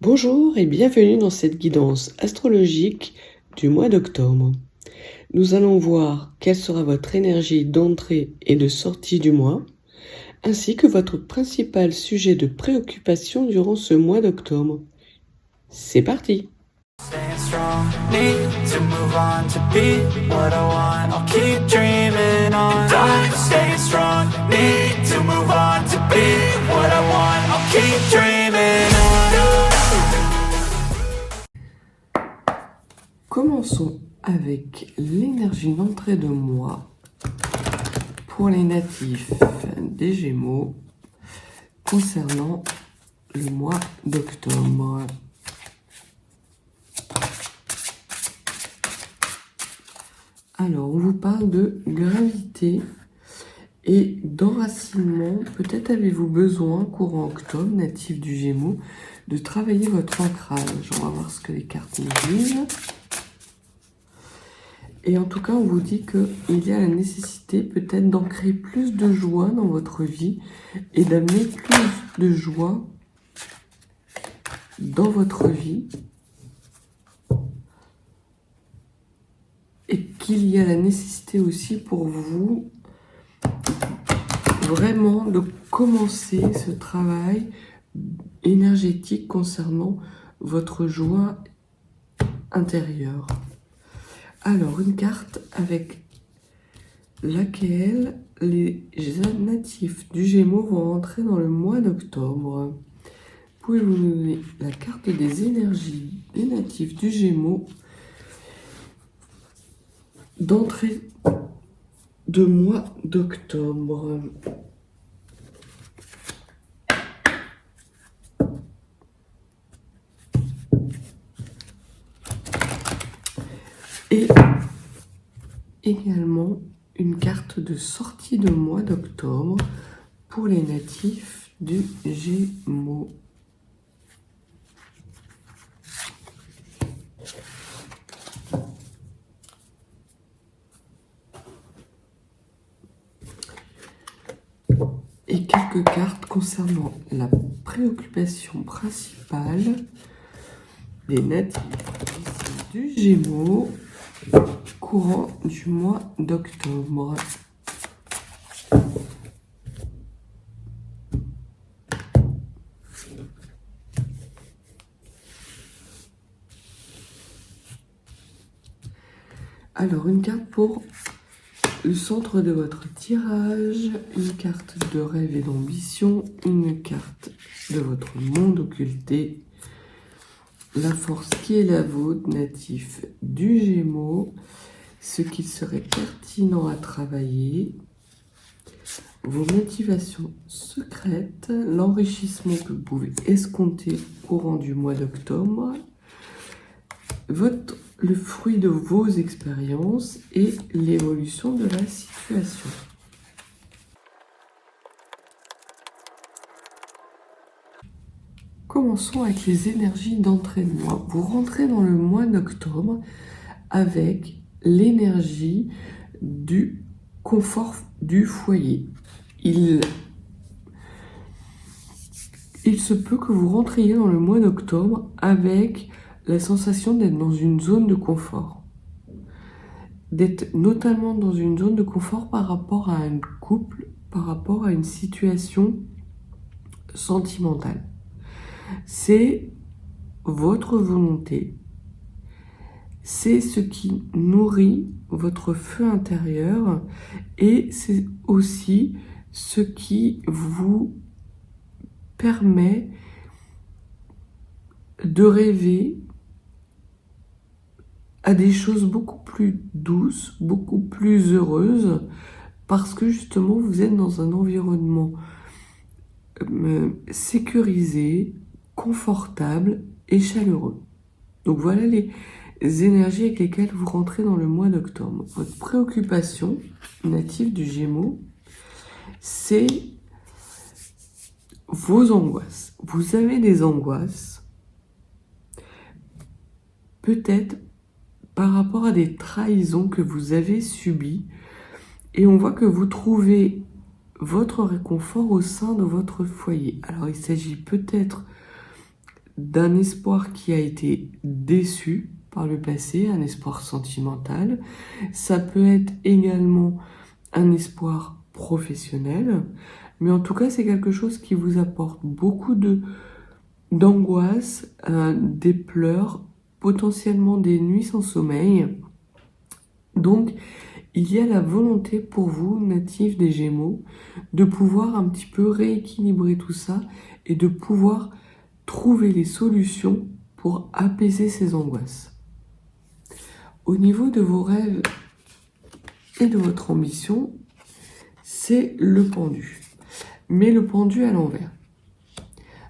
Bonjour et bienvenue dans cette guidance astrologique du mois d'octobre. Nous allons voir quelle sera votre énergie d'entrée et de sortie du mois, ainsi que votre principal sujet de préoccupation durant ce mois d'octobre. C'est parti! Staying strong, need to move on to be what I want. I'll keep dreaming on. And I'm staying strong, need to move on to be what I want. I'll keep dreaming on. Commençons avec l'énergie d'entrée de mois pour les natifs des Gémeaux concernant le mois d'octobre. Alors, on vous parle de gravité et d'enracinement. Peut-être avez-vous besoin, courant octobre, natif du Gémeaux, de travailler votre ancrage. On va voir ce que les cartes nous disent. Et en tout cas, on vous dit qu'il y a la nécessité peut-être d'ancrer plus de joie dans votre vie et d'amener plus de joie dans votre vie. Et qu'il y a la nécessité aussi pour vous vraiment de commencer ce travail énergétique concernant votre joie intérieure. Alors, une carte avec laquelle les natifs du Gémeaux vont entrer dans le mois d'octobre. Pouvez-vous nous donner la carte des énergies des natifs du Gémeaux d'entrée de mois d'octobre? Et également une carte de sortie de mois d'octobre pour les natifs du Gémeaux. Et quelques cartes concernant la préoccupation principale des natifs du Gémeaux courant du mois d'octobre. Alors, une carte pour le centre de votre tirage, une carte de rêve et d'ambition, une carte de votre monde occulté, la force qui est la vôtre, natif du Gémeaux, ce qu'il serait pertinent à travailler, vos motivations secrètes, l'enrichissement que vous pouvez escompter au courant du mois d'octobre, le fruit de vos expériences et l'évolution de la situation. Commençons avec les énergies d'entrée de mois. Vous rentrez dans le mois d'octobre avec l'énergie du confort du foyer. Il se peut que vous rentriez dans le mois d'octobre avec la sensation d'être dans une zone de confort. D'être notamment dans une zone de confort par rapport à un couple, par rapport à une situation sentimentale. C'est votre volonté, c'est ce qui nourrit votre feu intérieur et c'est aussi ce qui vous permet de rêver à des choses beaucoup plus douces, beaucoup plus heureuses, parce que justement vous êtes dans un environnement sécurisé, confortable et chaleureux. Donc voilà les énergies avec lesquelles vous rentrez dans le mois d'octobre. Votre préoccupation native du Gémeaux, c'est vos angoisses. Vous avez des angoisses, peut-être par rapport à des trahisons que vous avez subies, et on voit que vous trouvez votre réconfort au sein de votre foyer. Alors il s'agit peut-être d'un espoir qui a été déçu par le passé, un espoir sentimental. Ça peut être également un espoir professionnel, mais en tout cas, c'est quelque chose qui vous apporte beaucoup d'angoisse, des pleurs, potentiellement des nuits sans sommeil. Donc, il y a la volonté pour vous, natifs des Gémeaux, de pouvoir un petit peu rééquilibrer tout ça et de pouvoir trouver les solutions pour apaiser ces angoisses. Au niveau de vos rêves et de votre ambition, c'est le pendu. Mais le pendu à l'envers.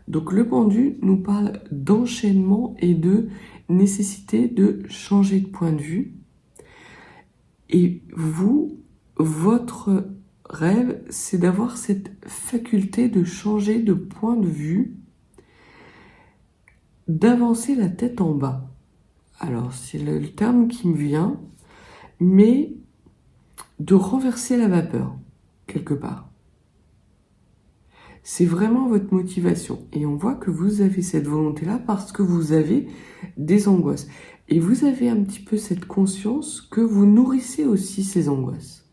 Donc le pendu nous parle d'enchaînement et de nécessité de changer de point de vue. Et vous, votre rêve, c'est d'avoir cette faculté de changer de point de vue, d'avancer la tête en bas. Alors c'est le terme qui me vient, mais de renverser la vapeur, quelque part. C'est vraiment votre motivation. Et on voit que vous avez cette volonté-là parce que vous avez des angoisses. Et vous avez un petit peu cette conscience que vous nourrissez aussi ces angoisses.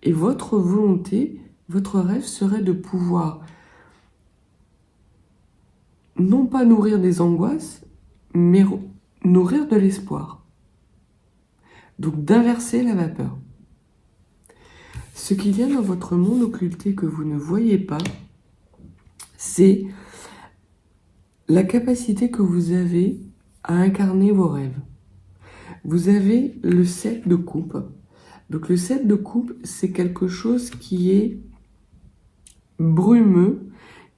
Et votre volonté, votre rêve serait de pouvoir non pas nourrir des angoisses, mais nourrir de l'espoir. Donc d'inverser la vapeur. Ce qu'il y a dans votre monde occulté que vous ne voyez pas, c'est la capacité que vous avez à incarner vos rêves. Vous avez le 7 de coupe. Donc le 7 de coupe, c'est quelque chose qui est brumeux,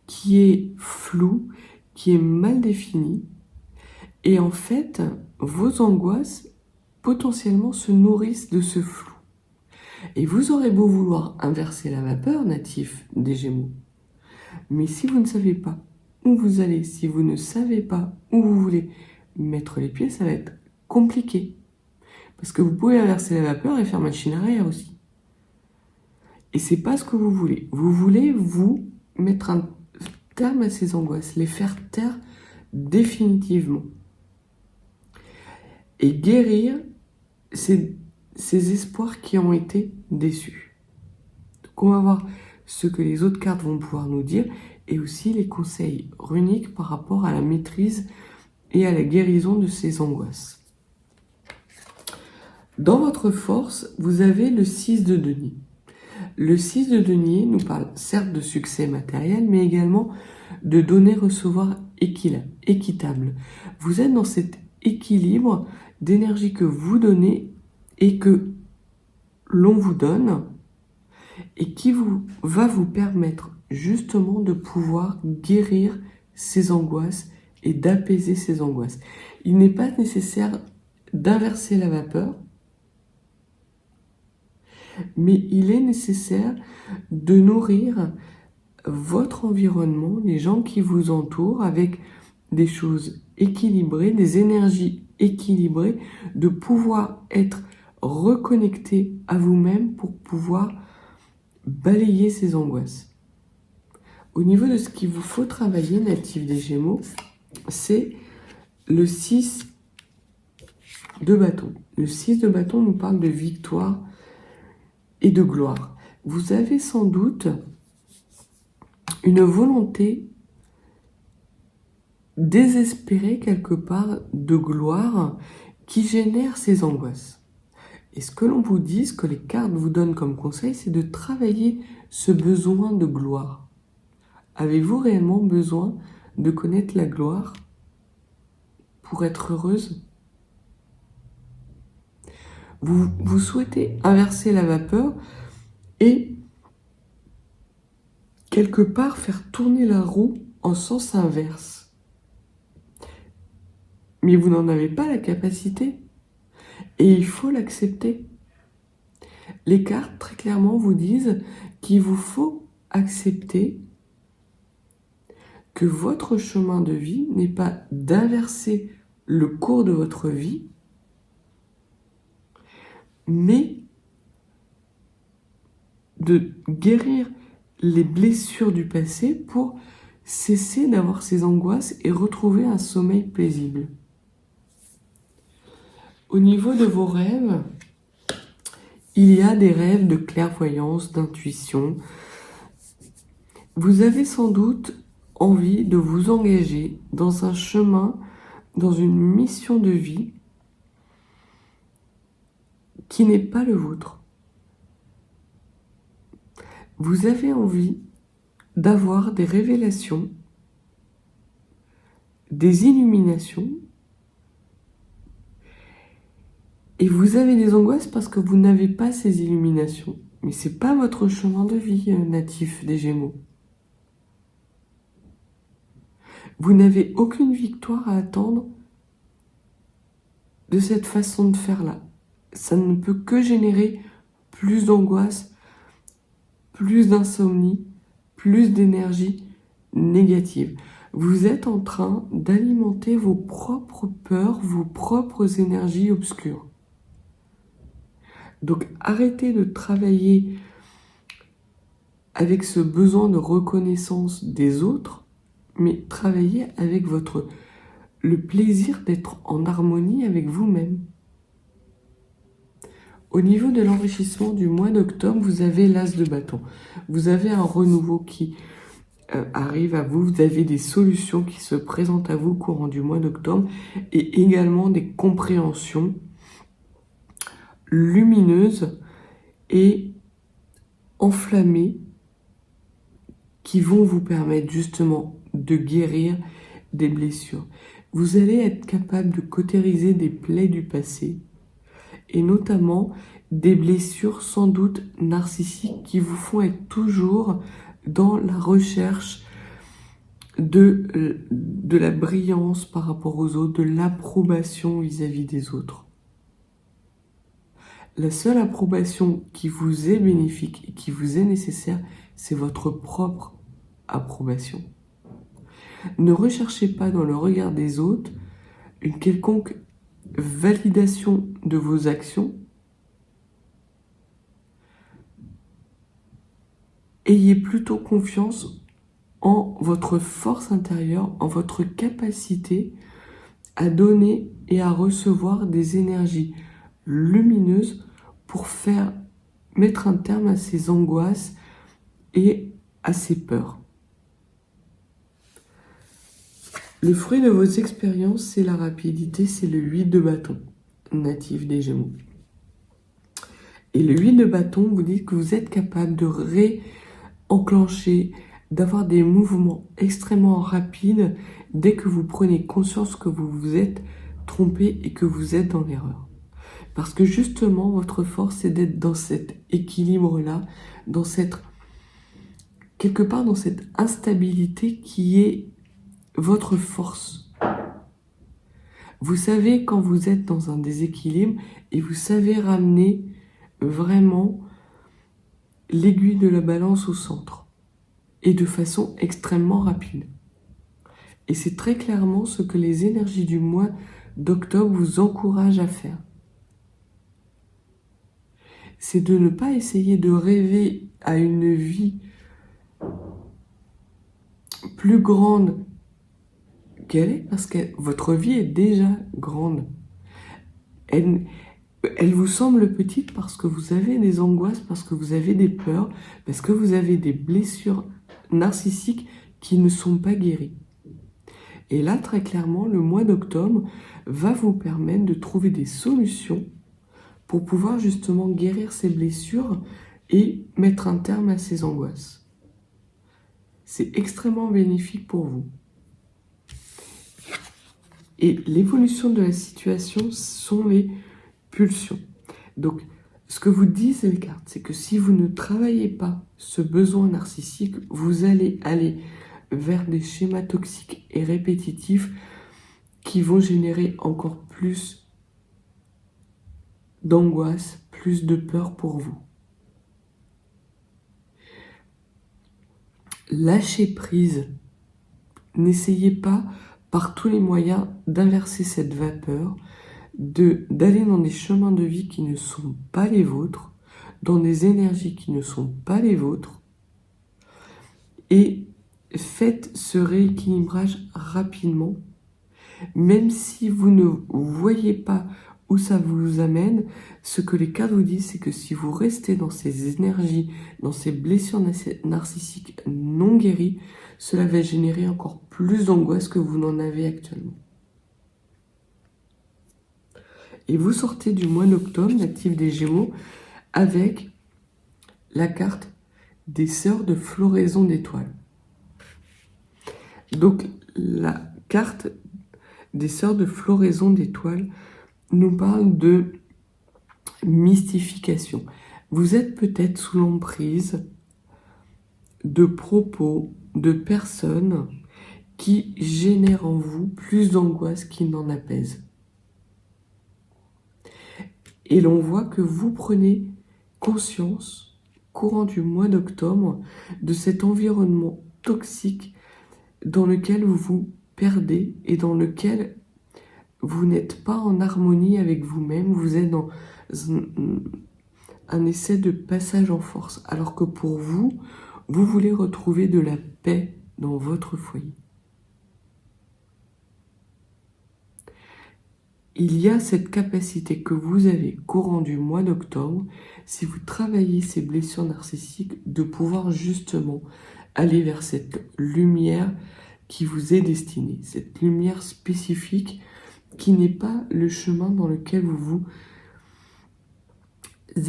qui est flou, qui est mal défini. Et en fait, vos angoisses potentiellement se nourrissent de ce flou. Et vous aurez beau vouloir inverser la vapeur, natif des Gémeaux. Mais si vous ne savez pas où vous allez, si vous ne savez pas où vous voulez mettre les pieds, ça va être compliqué. Parce que vous pouvez inverser la vapeur et faire machine arrière aussi. Et c'est pas ce que vous voulez. Vous voulez vous mettre un terme à ces angoisses, les faire taire définitivement. Et guérir ces espoirs qui ont été déçus. Donc on va voir ce que les autres cartes vont pouvoir nous dire et aussi les conseils runiques par rapport à la maîtrise et à la guérison de ces angoisses. Dans votre force, vous avez le 6 de denier. Le 6 de denier nous parle certes de succès matériel, mais également de donner-recevoir équitable. Vous êtes dans cet équilibre d'énergie que vous donnez et que l'on vous donne et qui va vous permettre justement de pouvoir guérir ces angoisses et d'apaiser ces angoisses. Il n'est pas nécessaire d'inverser la vapeur, mais il est nécessaire de nourrir votre environnement, les gens qui vous entourent, avec des choses équilibrées, des énergies équilibrées, de pouvoir être reconnecté à vous-même pour pouvoir balayer ces angoisses. Au niveau de ce qu'il vous faut travailler, natif des Gémeaux, c'est le 6 de bâton. Le 6 de bâton nous parle de victoire et de gloire. Vous avez sans doute une volonté désespérée quelque part de gloire qui génère ces angoisses. Et ce que l'on vous dit, ce que les cartes vous donnent comme conseil, c'est de travailler ce besoin de gloire. Avez-vous réellement besoin de connaître la gloire pour être heureuse ? Vous souhaitez inverser la vapeur et quelque part faire tourner la roue en sens inverse. Mais vous n'en avez pas la capacité et il faut l'accepter. Les cartes très clairement vous disent qu'il vous faut accepter que votre chemin de vie n'est pas d'inverser le cours de votre vie, mais de guérir les blessures du passé pour cessez d'avoir ces angoisses et retrouvez un sommeil paisible. Au niveau de vos rêves, il y a des rêves de clairvoyance, d'intuition. Vous avez sans doute envie de vous engager dans un chemin, dans une mission de vie qui n'est pas le vôtre. Vous avez envie d'avoir des révélations, des illuminations, et vous avez des angoisses parce que vous n'avez pas ces illuminations. Mais ce n'est pas votre chemin de vie natif des Gémeaux. Vous n'avez aucune victoire à attendre de cette façon de faire-là. Ça ne peut que générer plus d'angoisse, plus d'insomnie, plus d'énergie négative. Vous êtes en train d'alimenter vos propres peurs, vos propres énergies obscures. Donc arrêtez de travailler avec ce besoin de reconnaissance des autres, mais travaillez avec le plaisir d'être en harmonie avec vous-même. Au niveau de l'enrichissement du mois d'octobre, vous avez l'as de bâton. Vous avez un renouveau qui arrive à vous, vous avez des solutions qui se présentent à vous au courant du mois d'octobre et également des compréhensions lumineuses et enflammées qui vont vous permettre justement de guérir des blessures. Vous allez être capable de cautériser des plaies du passé et notamment des blessures sans doute narcissiques qui vous font être toujours dans la recherche de la brillance par rapport aux autres, de l'approbation vis-à-vis des autres. La seule approbation qui vous est bénéfique et qui vous est nécessaire, c'est votre propre approbation. Ne recherchez pas dans le regard des autres une quelconque validation de vos actions. Ayez plutôt confiance en votre force intérieure, en votre capacité à donner et à recevoir des énergies lumineuses pour mettre un terme à ces angoisses et à ces peurs. Le fruit de vos expériences, c'est la rapidité, c'est le 8 de bâton, natif des Gémeaux. Et le 8 de bâton, vous dites que vous êtes capable de réenclencher, d'avoir des mouvements extrêmement rapides dès que vous prenez conscience que vous vous êtes trompé et que vous êtes dans l'erreur. Parce que justement, votre force, c'est d'être dans cet équilibre-là, quelque part dans cette instabilité qui est votre force. Vous savez quand vous êtes dans un déséquilibre et vous savez ramener vraiment l'aiguille de la balance au centre et de façon extrêmement rapide. Et c'est très clairement ce que les énergies du mois d'octobre vous encouragent à faire. C'est de ne pas essayer de rêver à une vie plus grande qu'elle est, parce que votre vie est déjà grande. Elle vous semble petite parce que vous avez des angoisses, parce que vous avez des peurs, parce que vous avez des blessures narcissiques qui ne sont pas guéries. Et là, très clairement, le mois d'octobre va vous permettre de trouver des solutions pour pouvoir justement guérir ces blessures et mettre un terme à ces angoisses. C'est extrêmement bénéfique pour vous. Et l'évolution de la situation sont les pulsions. Donc, ce que vous disent les cartes, c'est que si vous ne travaillez pas ce besoin narcissique, vous allez aller vers des schémas toxiques et répétitifs qui vont générer encore plus d'angoisse, plus de peur pour vous. Lâchez prise. N'essayez pas par tous les moyens d'inverser cette vapeur, d'aller dans des chemins de vie qui ne sont pas les vôtres, dans des énergies qui ne sont pas les vôtres, et faites ce rééquilibrage rapidement, même si vous ne voyez pas où ça vous amène. Ce que les cartes vous disent, c'est que si vous restez dans ces énergies, dans ces blessures narcissiques non guéries, cela va générer encore plus d'angoisse que vous n'en avez actuellement. Et vous sortez du mois d'octobre, natif des Gémeaux, avec la carte des sœurs de floraison d'étoiles. Donc, la carte des sœurs de floraison d'étoiles nous parle de mystification. Vous êtes peut-être sous l'emprise de propos, de personnes qui génèrent en vous plus d'angoisse qu'ils n'en apaisent. Et l'on voit que vous prenez conscience, courant du mois d'octobre, de cet environnement toxique dans lequel vous vous perdez et dans lequel vous n'êtes pas en harmonie avec vous-même. Vous êtes dans un essai de passage en force, alors que pour vous, vous voulez retrouver de la paix dans votre foyer. Il y a cette capacité que vous avez courant du mois d'octobre, si vous travaillez ces blessures narcissiques, de pouvoir justement aller vers cette lumière qui vous est destinée, cette lumière spécifique qui n'est pas le chemin dans lequel vous vous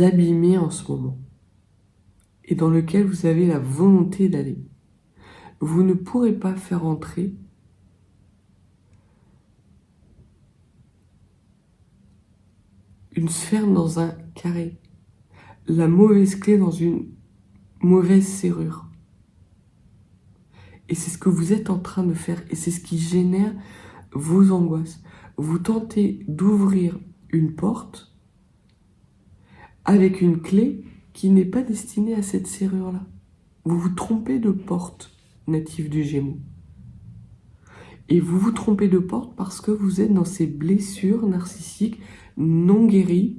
abîmez en ce moment et dans lequel vous avez la volonté d'aller. Vous ne pourrez pas faire entrer une sphère dans un carré, la mauvaise clé dans une mauvaise serrure. Et c'est ce que vous êtes en train de faire, et c'est ce qui génère vos angoisses. Vous tentez d'ouvrir une porte avec une clé qui n'est pas destinée à cette serrure-là. Vous vous trompez de porte, natif du Gémeaux. Et vous vous trompez de porte parce que vous êtes dans ces blessures narcissiques non guéries,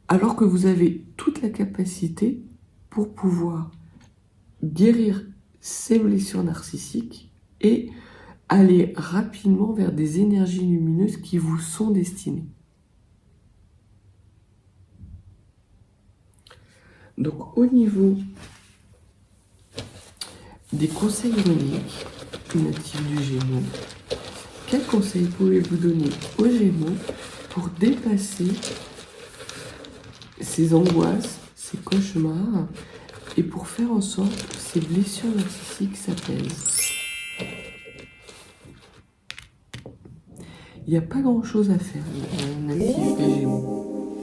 alors que vous avez toute la capacité pour pouvoir guérir ces blessures narcissiques et aller rapidement vers des énergies lumineuses qui vous sont destinées. Donc au niveau des conseils uniques natifs du Gémeaux, quels conseils pouvez-vous donner aux Gémeaux pour dépasser ces angoisses, ces cauchemars, et pour faire en sorte que ces blessures narcissiques s'apaisent? Il n'y a pas grand-chose à faire, natif des Gémeaux.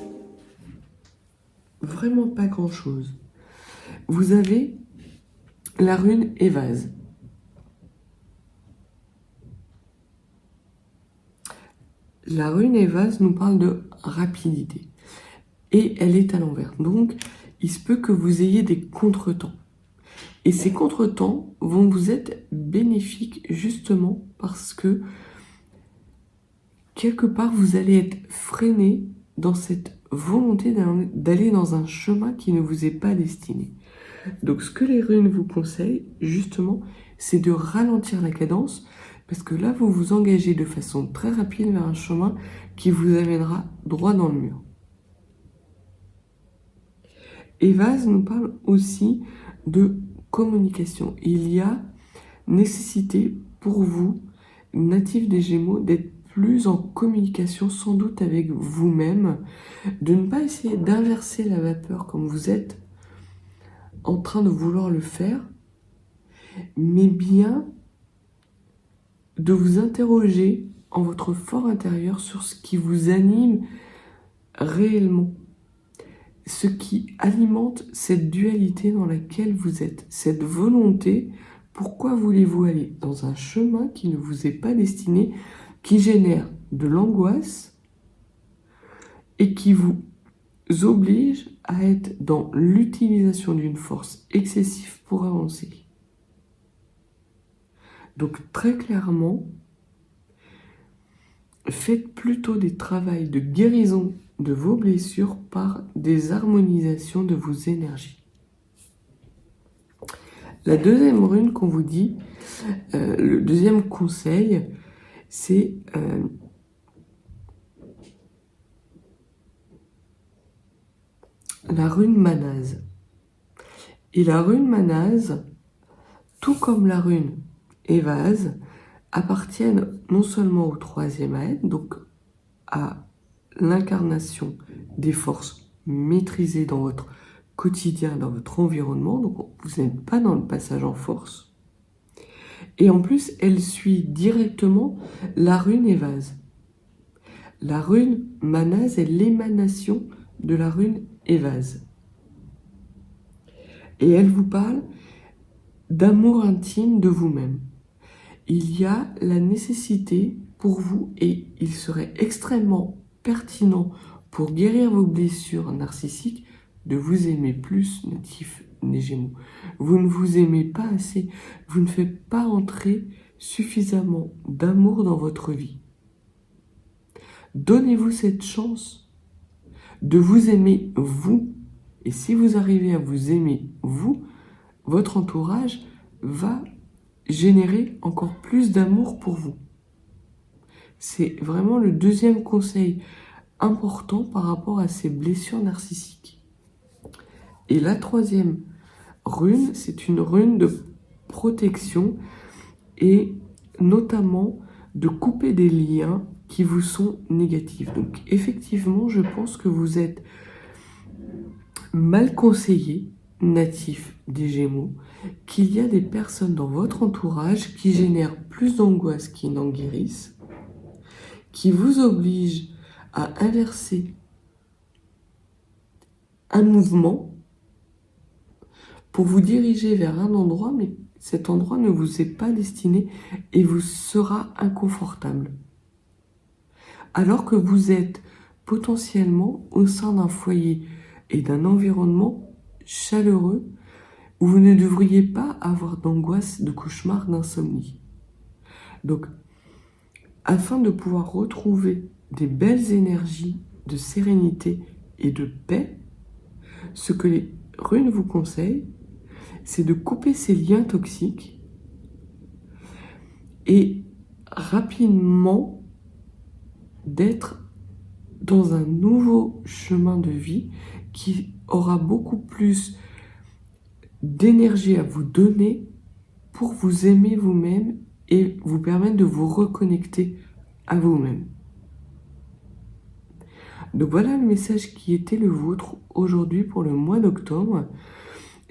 Vraiment pas grand-chose. Vous avez la rune évase. La rune évase nous parle de rapidité. Et elle est à l'envers. Donc, il se peut que vous ayez des contretemps. Et ces contretemps vont vous être bénéfiques justement parce que quelque part, vous allez être freiné dans cette volonté d'aller dans un chemin qui ne vous est pas destiné. Donc, ce que les runes vous conseillent, justement, c'est de ralentir la cadence, parce que là, vous vous engagez de façon très rapide vers un chemin qui vous amènera droit dans le mur. Évase nous parle aussi de communication. Il y a nécessité pour vous, natifs des Gémeaux, d'être plus en communication sans doute avec vous-même, de ne pas essayer d'inverser la vapeur comme vous êtes en train de vouloir le faire, mais bien de vous interroger en votre fort intérieur sur ce qui vous anime réellement, ce qui alimente cette dualité dans laquelle vous êtes, cette volonté. Pourquoi voulez-vous aller dans un chemin qui ne vous est pas destiné, qui génère de l'angoisse et qui vous oblige à être dans l'utilisation d'une force excessive pour avancer? Donc très clairement, faites plutôt des travaux de guérison de vos blessures par des harmonisations de vos énergies. La deuxième rune qu'on vous dit, le deuxième conseil, c'est la rune Manase. Et la rune Manase, tout comme la rune Évase, appartiennent non seulement au troisième aide, donc à l'incarnation des forces maîtrisées dans votre quotidien, dans votre environnement, donc vous n'êtes pas dans le passage en force. Et en plus, elle suit directement la rune Évase. La rune Manase est l'émanation de la rune Évase. Et elle vous parle d'amour intime de vous-même. Il y a la nécessité pour vous, et il serait extrêmement pertinent pour guérir vos blessures narcissiques, de vous aimer plus, natif des Gémeaux. Vous ne vous aimez pas assez, vous ne faites pas entrer suffisamment d'amour dans votre vie. Donnez-vous cette chance de vous aimer vous, et si vous arrivez à vous aimer vous, votre entourage va générer encore plus d'amour pour vous. C'est vraiment le deuxième conseil important par rapport à ces blessures narcissiques. Et la troisième rune, c'est une rune de protection et notamment de couper des liens qui vous sont négatifs. Donc effectivement, je pense que vous êtes mal conseillé, natif des Gémeaux, qu'il y a des personnes dans votre entourage qui génèrent plus d'angoisse qu'ils n'en guérissent, qui vous obligent à inverser un mouvement pour vous diriger vers un endroit, mais cet endroit ne vous est pas destiné et vous sera inconfortable. Alors que vous êtes potentiellement au sein d'un foyer et d'un environnement chaleureux où vous ne devriez pas avoir d'angoisse, de cauchemar, d'insomnie. Donc, afin de pouvoir retrouver des belles énergies de sérénité et de paix, ce que les runes vous conseillent, c'est de couper ces liens toxiques et rapidement d'être dans un nouveau chemin de vie qui aura beaucoup plus d'énergie à vous donner pour vous aimer vous-même et vous permettre de vous reconnecter à vous-même. Donc voilà le message qui était le vôtre aujourd'hui pour le mois d'octobre.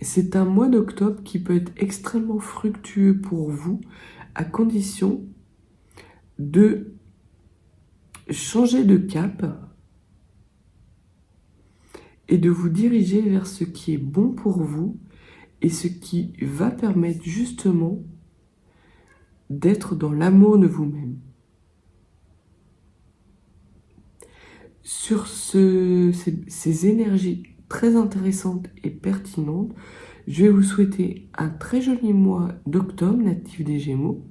C'est un mois d'octobre qui peut être extrêmement fructueux pour vous à condition de changer de cap et de vous diriger vers ce qui est bon pour vous et ce qui va permettre justement d'être dans l'amour de vous-même. Sur ces énergies très intéressantes et pertinentes, je vais vous souhaiter un très joli mois d'octobre natif des Gémeaux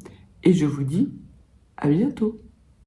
et je vous dis à bientôt.